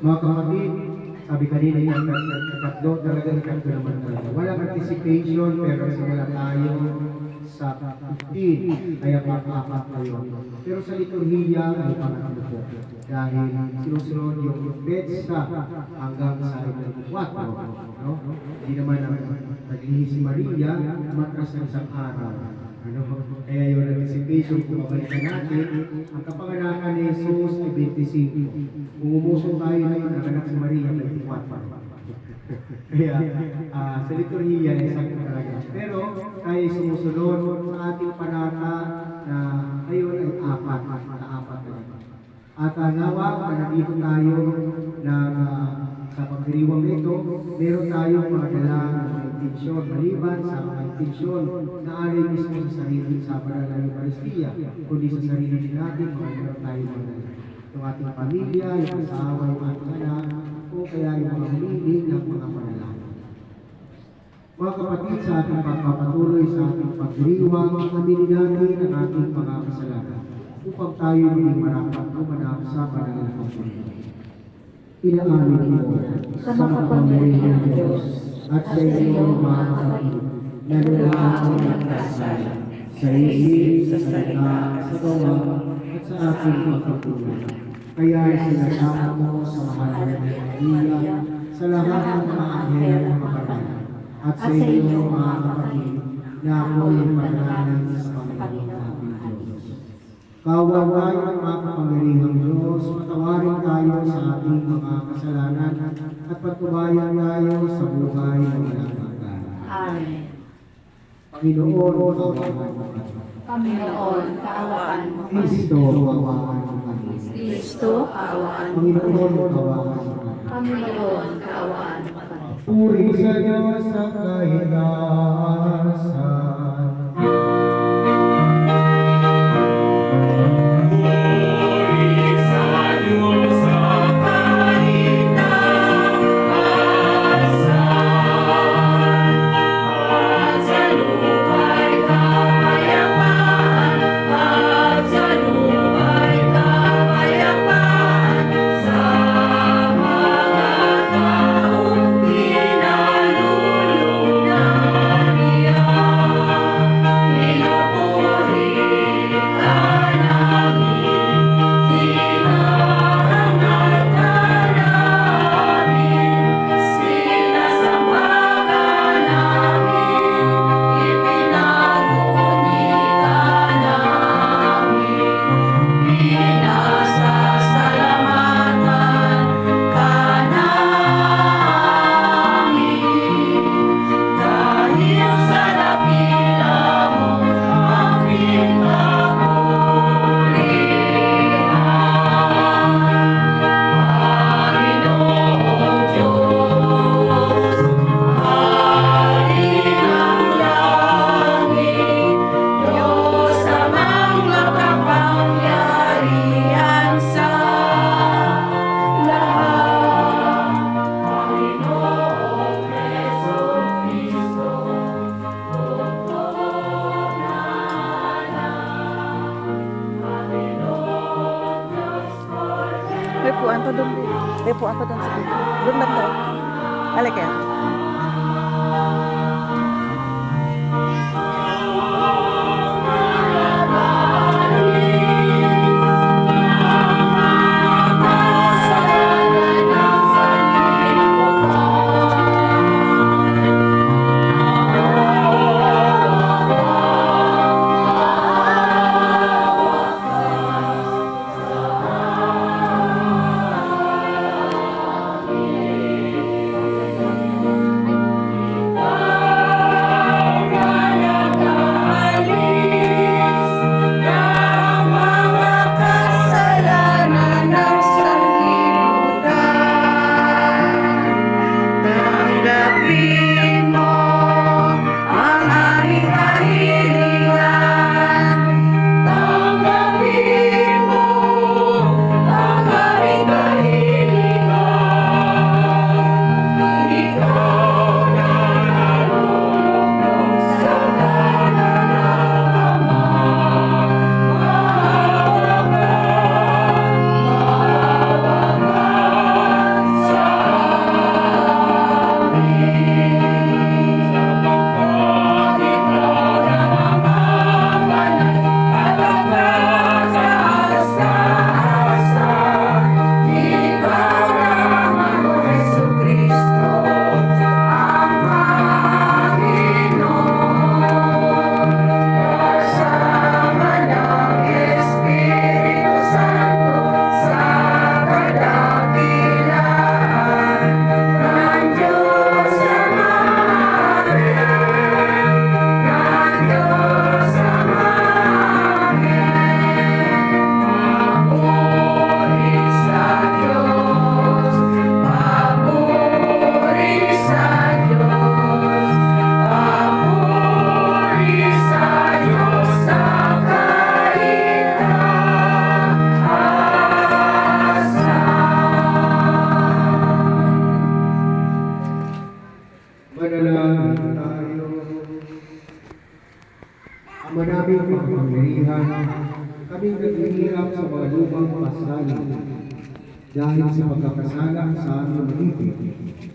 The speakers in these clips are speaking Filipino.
Mga kapatid, sabi kanina yung tatlo, talagang tatlo naman talaga. Walang anticipation, pero simula tayo sa 15, kaya pang-apat kayo. Pero sa liturhiya, ay pangatlo po. Dahil sinusunod yung petsa hanggang sa 24. No? Hindi naman ang naglihi si Maria, matras ng isang araw. Ano? Kaya yung anticipation, kung mabalikan natin, ang kapanganakan ni Jesus ay 25. Kung umusong tayo na naganak si Maria, 24. Kaya sa liturhiya ay sakit talaga. Pero tayo sumusunod sa ating panata na ngayon ay apat talaga. At nawa, nandito tayo na sa pagdiriwang ito, meron tayong mga dalang intensyon, maliban sa mga intensyon na aray mismo sa sarili sa banal na Eucharistia, kundi sa sarili din natin, meron tayong mga dalang. Yung ating pamilya, yung asawa, yung ating anak, o kaya yung mga humiling ng mga panalangin. Mga kapatid, sa ating pagpapatuloy sa ating pagdiriwang, aminin natin ang ating mga kasalanan upang tayo maging marapat umanap sa banal na pagdiriwang. Inaamin ko sa makapangyarihan ng Diyos at sa inyong mga kapatid na nilaang ang nagkasala sa isip, sa salita, sa gawa, at sa ating pagpapatuloy. Kaya sinasama mo sa mahal na Maria, sa lahat ng mga anghel ng mabanal, at sa inyong mga kapatid na ako'y panalangin sa Panginoon natin Diyos. Kaawaan tayo ng mga kapangyarihang Diyos, patawarin tayo sa ating mga kasalanan at patubayan tayo sa buhay ng walang hanggan. Amen. Panginoon, kaawaan mo kami. Panginoon, kaawaan mo kami. Kristo, kaawaan mo kami. Kristo, kaawaan mo Panginoon, kami. kaawaan mo kami. Panginoon, kaawaan mo kami. Puri sa Diyos sa kahigasan. May puan pa doon. May puan pa doon sa dito. Doon ba ito? Alay kaya. Amen. Dahil sa pagkakasalang sa aming malipit,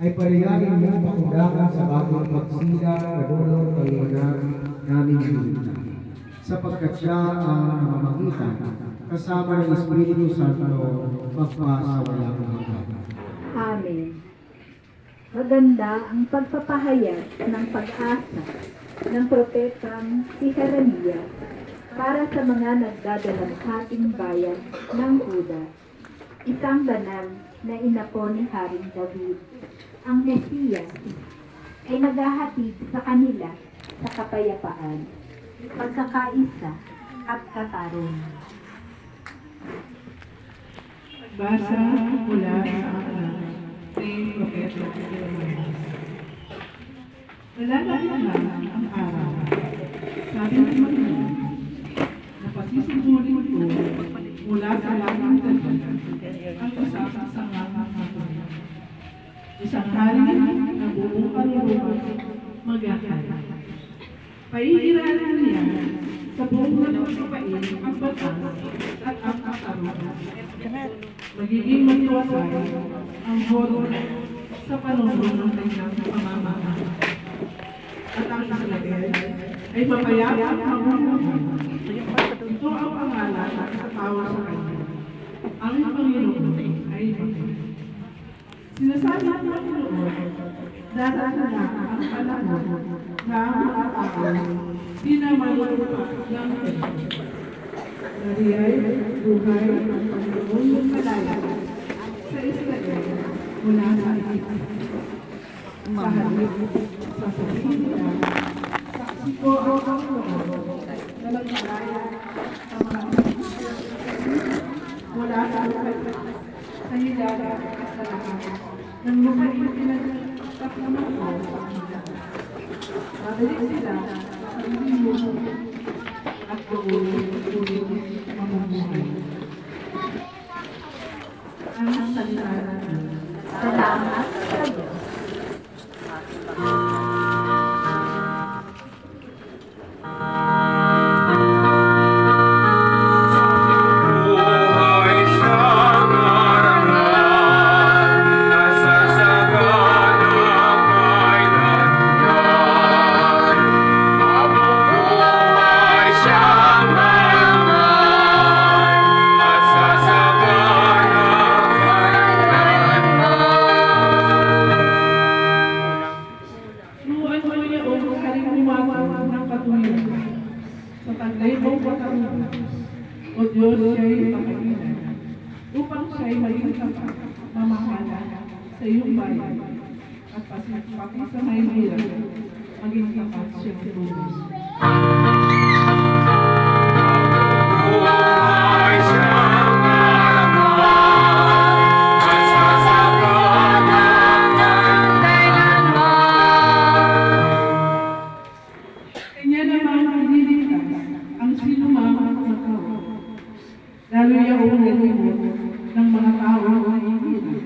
ay palayain mo pakundangan sa bagong pagsila na dulong kaliwanag namin hinita. Sapagkat siya ang mamamagitan, kasama ng Espiritu Santo, magpasawalang hanggan. Amen. Maganda ang pagpapahayag ng pag-asa ng propetang si Jeremias para sa mga nagdadalamhating bayan ng Huda, isang banal na inapo ni Haring David. Ang Mesiyas ay naghahatid sa kanila sa kapayapaan, pagkakaisa at katarungan. Basa mula sa aklat ni Propeta Jeremias. Lalalaman ang araw. Sabi ng Panginoon, napasisimuling ko mula sa langit ang isang hapon. Isang hari na buong kaluluwa maghahay. Paihiranan niya sa buong lupain ang batas at ang katarungan. Magiging matiwasay ang horo sa panunod ng kanyang pamamahay. At ang Israel ay mapayapa ang buhay. Ito ang pangalan sa tao sa kanya. Ang Panginoon ay Diyos. Sinasabi ng Panginoon, darating na ang panahon na ang mga tao di na malulupa ng Diyos. Nariyay, buhay, ang Panginoon malaya sa Israel mula sa Egypt. Sa halip, sasabihin nila, saksi ko ang Lord na nagmalaya sa mga mula sa lupain sa hilaga at sa lahat ng lupain pinagkat naman ko sa kanila. Babalik sila sa hindi at doon mamumuhay. Ang salita natin. Salamat sa Diyos. Buhay sa marangal, nasasagana kailanman. Mabubuhay sa marangal, nasasagana Luan mo niya o karing umawa ng katuwiran. Sa taglay mong katanungan, o Diyos siya'y pakagilan, upang siya'y maging tapat, mamahala sa iyong bayan, at pati sa mahihirap, maging tapat siyang tulong. Buhay sa marangal, nasasagana kailanman. Kanya namang nililigtas ang sinumang nakaw. Lalo yaong nalibot ng mga tao na nahihirap.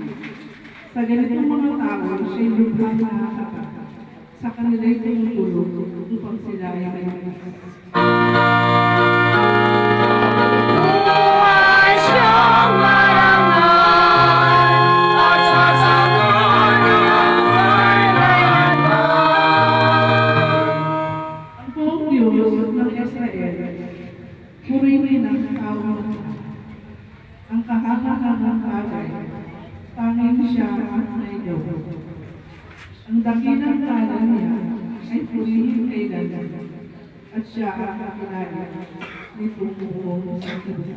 Sa ganitong mga tao, siya'y lubhang nakakata. Sa kanila'y tumutulong upang sila ay maligtas. Buhay siyang marangal, at sasagana kailanman. Ang buong Diyos ng Israel, purihin ang tao ng ang kahangahangang bagay, tanging siya ang naigaw. Ang dakilang kalan niya ay purihin kailanman, at siya ang kakilala ni Pumupo sa Diyos.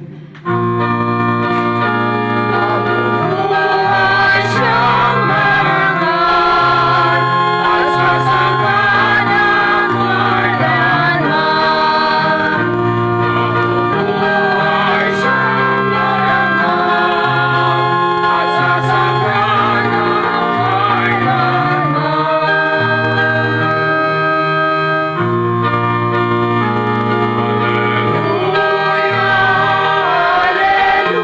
Buhay siyang marangal, at sasagana kailanman. Buhay siyang marangal, at sasagana kailanman. Hallelujah,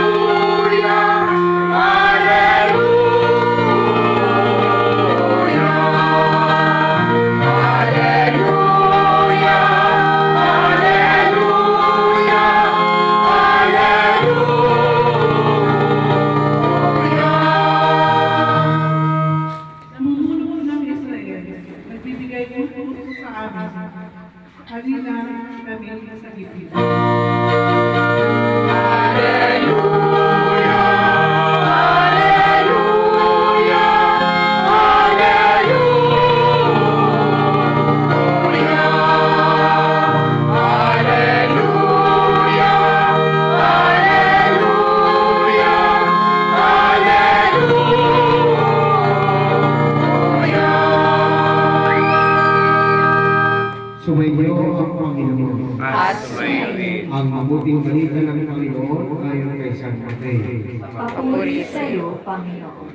San Jose. Papuri sa iyo, Panginoon.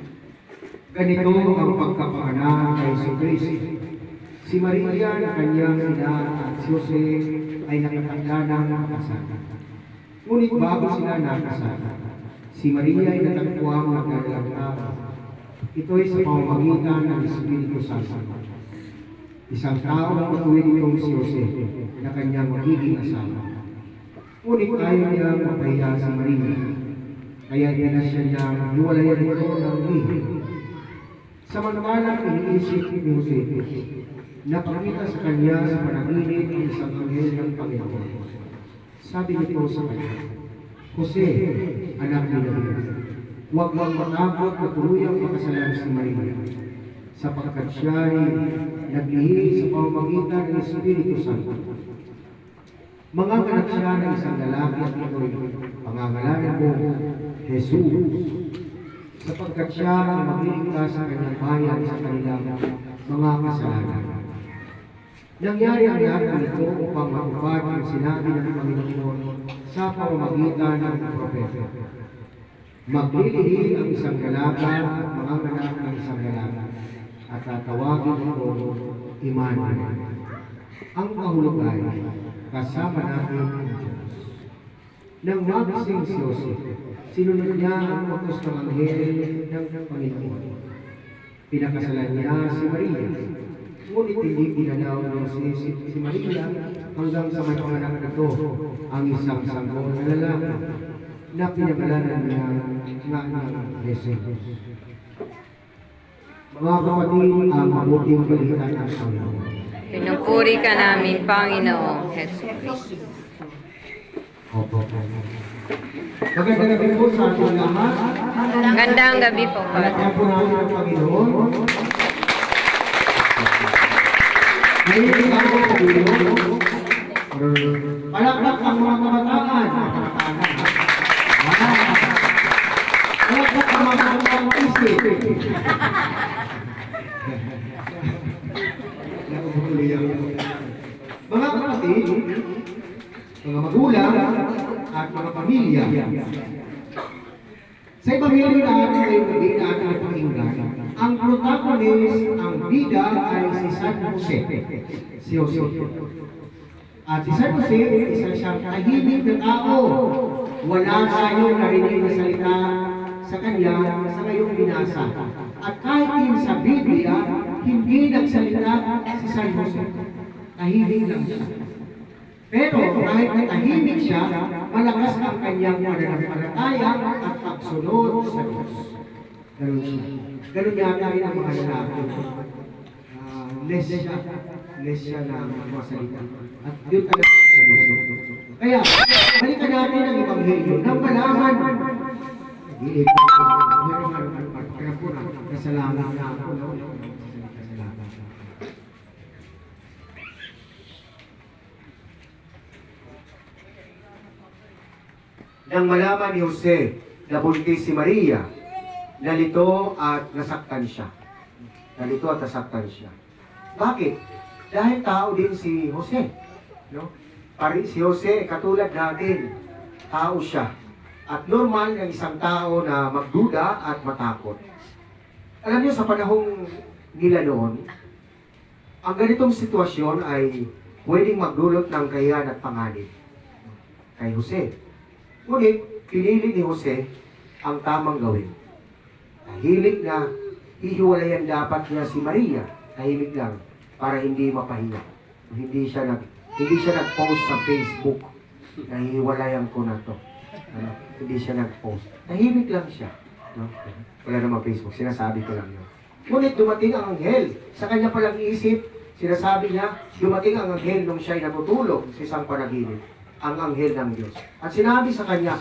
Ganito ang pagkapanganak kay Jesucristo. Si Maria na kanyang ina at si Jose ay nakatanda ng nakasal. Ngunit bago sila nakasal, si Maria ay natagpuang nagdadalang tao. Ito ay sa pamamagitan ng Espiritu Santo. Isang tao na matuwid itong si Jose na kanyang magiging asawa. Ngunit ayaw niya mapahiya si Maria, kaya dinasya niya hiwalayan ito ng ihi. Samantalang iniisip ni Jose, napakita sa kanya sa panaginip ng isang anghel ng Panginoon. Sabi nito sa kanya, Jose, anak ni David, huwag mong matakot na tuluyang makasalan si Maria, sapagkat siya ay naglihi sa pamamagitan ng Espiritu Santo. Manganganak siya ng isang lalaki at ito'y pangangalanan mo, Jesus, sapagkat siya ang magliligtas sa kanyang bayan sa kanilang mga kasalanan. Nangyari ang lahat nito upang matupad ang sinabi ng Panginoon sa pamamagitan ng propeta. Maglilihi ang isang dalaga at manganganak ng isang dalaga at tatawagin ito Emmanuel. Ang kahulugan, kasama natin ang Diyos. Nang magising si Jose, sinunod niya ang utos ng anghel ng Panginoon. Pinakasalan niya si Maria. Ngunit hindi pinalaw ni si Maria hanggang sa may panganak nito ang isang sanggol na lalaki na pinagalanan niya nga ng Jesus. Mga kapatid, ang mabuting balita ng Panginoon. Pinupuri ka namin, Panginoong Jesus Cristo. Opo. Magandang gabi po sa ating lahat. Gandang gabi po, Alam Father. po namin ang Panginoon. Ngayon ang Panginoon. Palakpak ang mga kabataan. Palakpak ang mga kabataan isip. Mga kapatid, mga magulang, at mga pamilya. Sa Ebanghelyo na ating ngayong gabi na ating pakinggan, ang protagonist, ang bida ay si San Jose. Si Jose. At si San Jose, isa siyang tahimik na tao. Wala tayong narinig na salita sa kanya sa ngayong binasa. At kahit din sa Biblia, hindi nagsalita si San Jose. Tahimik lang siya. Pero kahit na tahimik siya, malakas ang kanyang pananampalataya at pagsunod sa Diyos. Ganun siya. Ganun yata rin ang mga lalaki. Less siya na mga salita. At yun talaga sa Diyos. Kaya, balikan natin ang Ebanghelyo nang malaman. Nag-iip ko. Meron nga po na kasalanan na ako. Nang malaman ni Jose na buntis si Maria, nalito at nasaktan siya. Nalito at nasaktan siya. Bakit? Dahil tao din si Jose. No? Si Jose, katulad natin, tao siya. At normal ng isang tao na magduda at matakot. Alam niyo, sa panahong nila noon, ang ganitong sitwasyon ay pwedeng magdulot ng kahiyan at panganib kay Jose. Ngunit, pinili ni Jose ang tamang gawin. Tahimik na ihiwalayan dapat niya si Maria. Tahimik lang para hindi mapahiya. Hindi siya nag-post sa Facebook na hiwalayan ko na to. Hindi siya nag-post. Tahimik lang siya. No? Wala namang Facebook. Sinasabi ko lang yun. Ngunit dumating ang anghel. Sa kanya palang isip, sinasabi niya, dumating ang anghel nung siya'y natutulog sa isang panaginip. Ang anghel ng Diyos. At sinabi sa kanya,